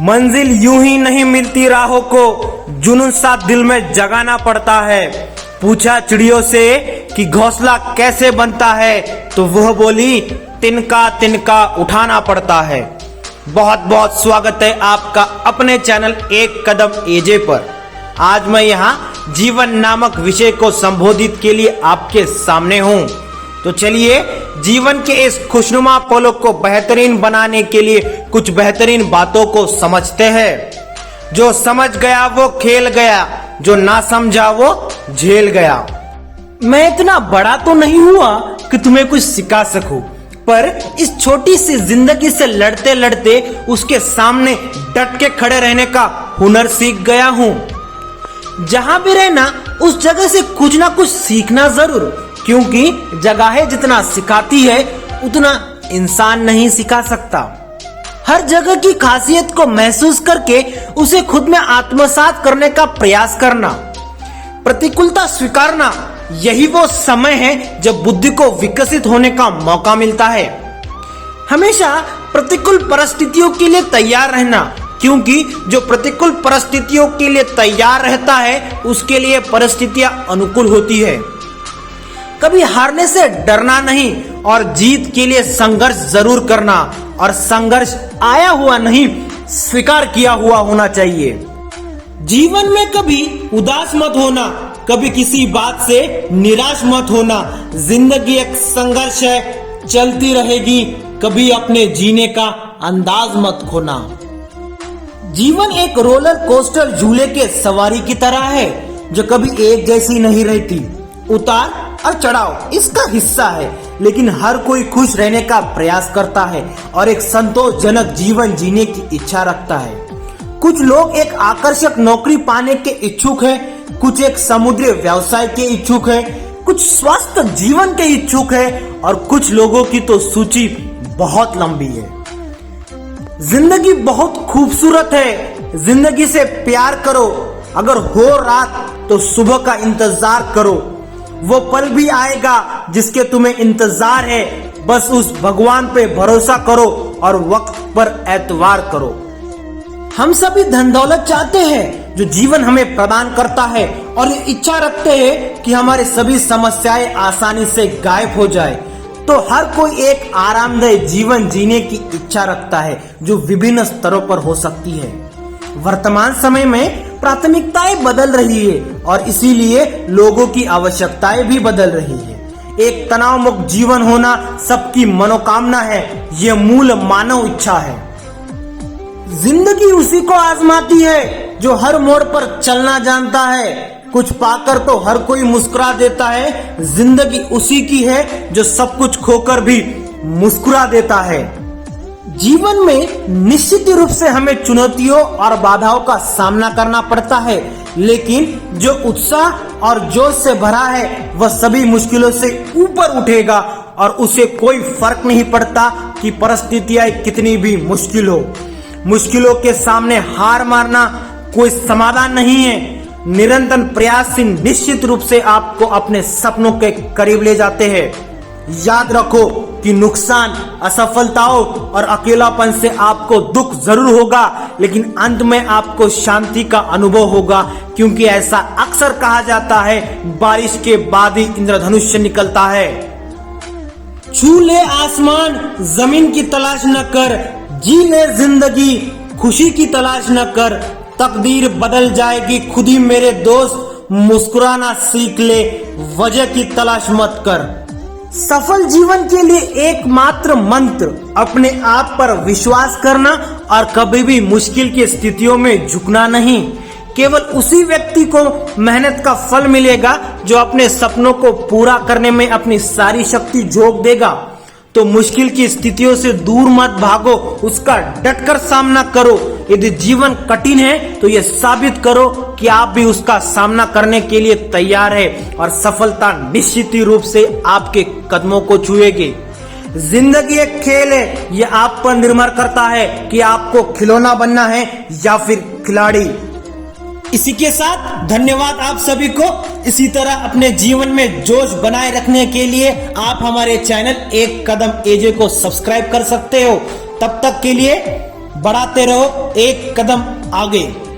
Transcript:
मंजिल यूं ही नहीं मिलती, राहों को जुनून सा दिल में जगाना पड़ता है। पूछा चिड़ियों से कि घोंसला कैसे बनता है, तो वह बोली तिनका तिनका उठाना पड़ता है। बहुत बहुत स्वागत है आपका अपने चैनल एक कदम एजे पर। आज मैं यहाँ जीवन नामक विषय को संबोधित के लिए आपके सामने हूँ। तो चलिए जीवन के इस खुशनुमा पलों को बेहतरीन बनाने के लिए कुछ बेहतरीन बातों को समझते हैं। जो समझ गया वो खेल गया, जो ना समझा वो झेल गया। मैं इतना बड़ा तो नहीं हुआ कि तुम्हें कुछ सिखा सकूं, पर इस छोटी सी जिंदगी से लड़ते लड़ते उसके सामने डट के खड़े रहने का हुनर सीख गया हूँ। जहां भी रहना उस जगह से कुछ ना कुछ सीखना जरूर, क्योंकि जगहें जितना सिखाती है उतना इंसान नहीं सिखा सकता। हर जगह की खासियत को महसूस करके उसे खुद में आत्मसात करने का प्रयास करना, प्रतिकूलता स्वीकारना, यही वो समय है जब बुद्धि को विकसित होने का मौका मिलता है। हमेशा प्रतिकूल परिस्थितियों के लिए तैयार रहना, क्योंकि जो प्रतिकूल परिस्थितियों के लिए तैयार रहता है उसके लिए परिस्थितियां अनुकूल होती है। कभी हारने से डरना नहीं और जीत के लिए संघर्ष जरूर करना, और संघर्ष आया हुआ नहीं स्वीकार किया हुआ होना चाहिए। जीवन में कभी उदास मत होना, कभी किसी बात से निराश मत होना। जिंदगी एक संघर्ष है, चलती रहेगी, कभी अपने जीने का अंदाज मत खोना। जीवन एक रोलर कोस्टर झूले के सवारी की तरह है जो कभी एक जैसी नहीं रहती। उतार और चढ़ाव इसका हिस्सा है, लेकिन हर कोई खुश रहने का प्रयास करता है और एक संतोषजनक जीवन जीने की इच्छा रखता है। कुछ लोग एक आकर्षक नौकरी पाने के इच्छुक हैं, कुछ एक समुद्री व्यवसाय के इच्छुक हैं, कुछ स्वस्थ जीवन के इच्छुक हैं, और कुछ लोगों की तो सूची बहुत लंबी है। जिंदगी बहुत खूबसूरत है, जिंदगी से प्यार करो। अगर हो रात तो सुबह का इंतजार करो, वो पल भी आएगा जिसके तुम्हें इंतजार है। बस उस भगवान पे भरोसा करो और वक्त पर एतवार करो। हम सभी धन दौलत चाहते हैं जो जीवन हमें प्रदान करता है, और ये इच्छा रखते हैं कि हमारी सभी समस्याएं आसानी से गायब हो जाए। तो हर कोई एक आरामदायक जीवन जीने की इच्छा रखता है जो विभिन्न स्तरों पर हो सकती है। वर्तमान समय में प्राथमिकताएं बदल रही है और इसीलिए लोगों की आवश्यकताएं भी बदल रही है। एक तनाव मुक्त जीवन होना सबकी मनोकामना है, ये मूल मानव इच्छा है। जिंदगी उसी को आजमाती है जो हर मोड़ पर चलना जानता है। कुछ पाकर तो हर कोई मुस्कुरा देता है। जिंदगी उसी की है जो सब कुछ खोकर भी मुस्कुरा देता है। जीवन में निश्चित रूप से हमें चुनौतियों और बाधाओं का सामना करना पड़ता है, लेकिन जो उत्साह और जोश से भरा है वह सभी मुश्किलों से ऊपर उठेगा, और उसे कोई फर्क नहीं पड़ता कि परिस्थितियां कितनी भी मुश्किल हो। मुश्किलों के सामने हार मारना कोई समाधान नहीं है। निरंतर प्रयास से निश्चित रूप से आपको अपने सपनों के करीब ले जाते हैं। याद रखो कि नुकसान, असफलताओं और अकेलापन से आपको दुख जरूर होगा, लेकिन अंत में आपको शांति का अनुभव होगा, क्योंकि ऐसा अक्सर कहा जाता है बारिश के बाद ही इंद्रधनुष निकलता है। छू ले आसमान, जमीन की तलाश न कर, जी ले जिंदगी, खुशी की तलाश न कर, तकदीर बदल जाएगी खुद ही मेरे दोस्त, मुस्कुराना सीख ले, वजह की तलाश मत कर। सफल जीवन के लिए एकमात्र मंत्र अपने आप पर विश्वास करना और कभी भी मुश्किल की स्थितियों में झुकना नहीं। केवल उसी व्यक्ति को मेहनत का फल मिलेगा जो अपने सपनों को पूरा करने में अपनी सारी शक्ति झोंक देगा। तो मुश्किल की स्थितियों से दूर मत भागो, उसका डटकर सामना करो। यदि जीवन कठिन है तो ये साबित करो कि आप भी उसका सामना करने के लिए तैयार है, और सफलता निश्चित रूप से आपके कदमों को छुएगी। जिंदगी एक खेल है, ये आप पर निर्भर करता है कि आपको खिलौना बनना है या फिर खिलाड़ी। इसी के साथ धन्यवाद आप सभी को। इसी तरह अपने जीवन में जोश बनाए रखने के लिए आप हमारे चैनल एक कदम एजे को सब्सक्राइब कर सकते हो। तब तक के लिए बढ़ाते रहो एक कदम आगे।